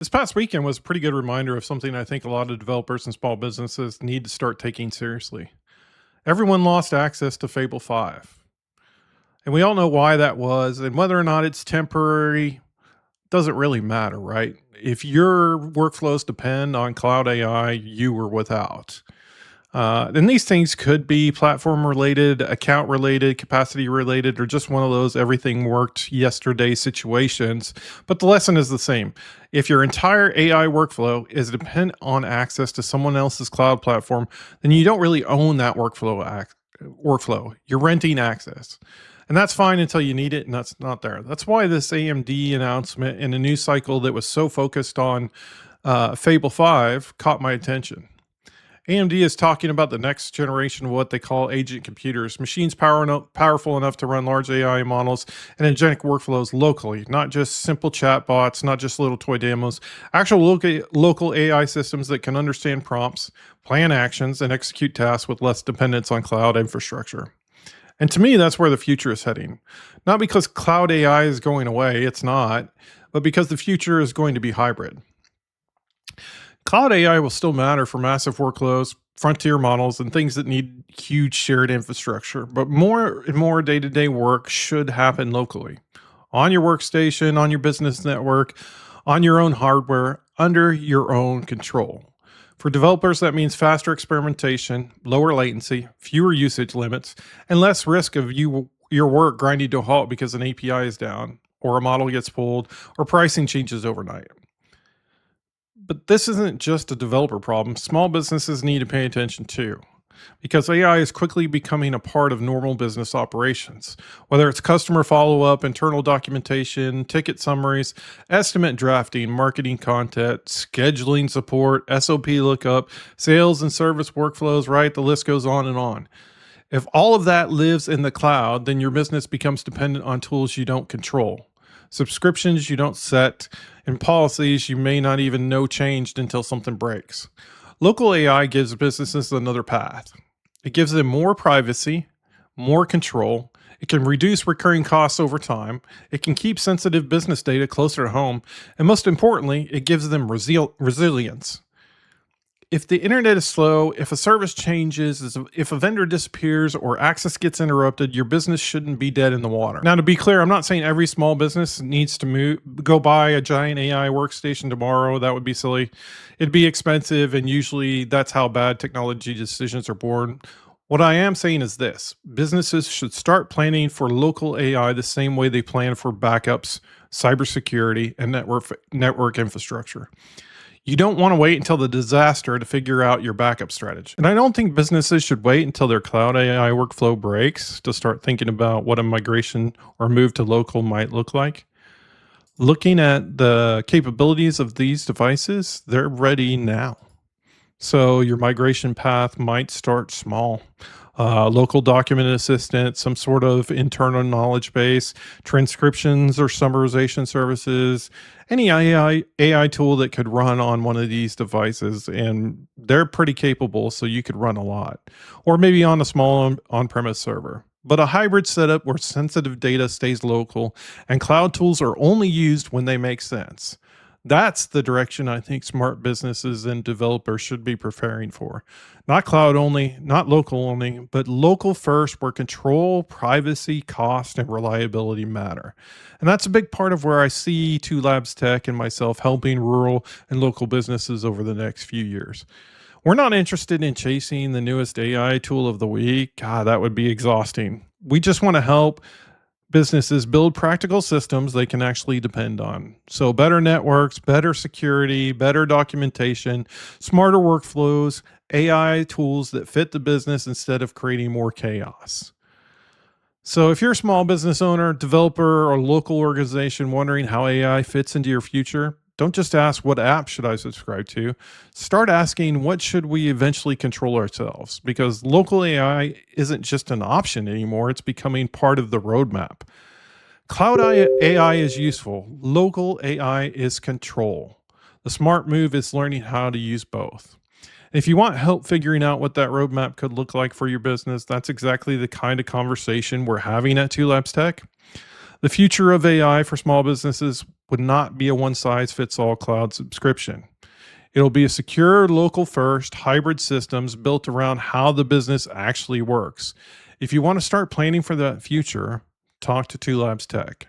This past weekend was a pretty good reminder of something I think a lot of developers and small businesses need to start taking seriously. Everyone lost access to Fable 5. And we all know why that was, and whether or not it's temporary doesn't really matter, right? If your workflows depend on cloud AI, you were without. And these things could be platform related, account related, capacity related, or just one of those everything worked yesterday situations. But the lesson is the same. If your entire AI workflow is dependent on access to someone else's cloud platform, then you don't really own that workflow. You're renting access. And that's fine until you need it, and that's not there. That's why this AMD announcement in a news cycle that was so focused on Fable 5 caught my attention. AMD is talking about the next generation of what they call agent computers, machines powerful enough to run large AI models and agentic workflows locally, not just simple chatbots, not just little toy demos, actual local AI systems that can understand prompts, plan actions, and execute tasks with less dependence on cloud infrastructure. And to me, that's where the future is heading. Not because cloud AI is going away, it's not, but because the future is going to be hybrid. Cloud AI will still matter for massive workloads, frontier models, and things that need huge shared infrastructure. But more and more day to day work should happen locally on your workstation, on your business network, on your own hardware, under your own control. For developers, that means faster experimentation, lower latency, fewer usage limits, and less risk of your work grinding to a halt because an API is down, or a model gets pulled, or pricing changes overnight. But this isn't just a developer problem. Small businesses need to pay attention too, because AI is quickly becoming a part of normal business operations. Whether it's customer follow up, internal documentation, ticket summaries, estimate drafting, marketing content, scheduling support, SOP lookup, sales and service workflows, right? The list goes on and on. If all of that lives in the cloud, then your business becomes dependent on tools you don't control, subscriptions you don't set, and policies you may not even know changed until something breaks. Local AI gives businesses another path. It gives them more privacy, more control. It can reduce recurring costs over time. It can keep sensitive business data closer to home. And most importantly, it gives them resilience. If the internet is slow, if a service changes, if a vendor disappears or access gets interrupted, your business shouldn't be dead in the water. Now, to be clear, I'm not saying every small business needs to go buy a giant AI workstation tomorrow. That would be silly. It'd be expensive, and usually that's how bad technology decisions are born. What I am saying is this: businesses should start planning for local AI the same way they plan for backups, cybersecurity, and network infrastructure. You don't want to wait until the disaster to figure out your backup strategy. And I don't think businesses should wait until their cloud AI workflow breaks to start thinking about what a migration or move to local might look like. Looking at the capabilities of these devices, they're ready now. So your migration path might start small. Local document assistant, some sort of internal knowledge base, transcriptions or summarization services, any AI tool that could run on one of these devices. And they're pretty capable, so you could run a lot. Or maybe on a small on premise server. But a hybrid setup where sensitive data stays local and cloud tools are only used when they make sense. That's the direction I think smart businesses and developers should be preparing for. Not cloud only, not local only, but local first, where control, privacy, cost, and reliability matter. And that's a big part of where I see Two Labs Tech and myself helping rural and local businesses over the next few years. We're not interested in chasing the newest AI tool of the week. God, that would be exhausting. We just want to help businesses build practical systems they can actually depend on. So, better networks, better security, better documentation, smarter workflows, AI tools that fit the business instead of creating more chaos. So, if you're a small business owner, developer, or local organization wondering how AI fits into your future, don't just ask what app should I subscribe to. Start asking what should we eventually control ourselves, because local AI isn't just an option anymore, it's becoming part of the roadmap. Cloud AI is useful. Local AI is control. The smart move is learning how to use both. If you want help figuring out what that roadmap could look like for your business, that's exactly the kind of conversation we're having at Two Labs Tech. The future of AI for small businesses would not be a one size fits all cloud subscription. It'll be a secure, local first, hybrid systems built around how the business actually works. If you want to start planning for the future, talk to Two Labs Tech.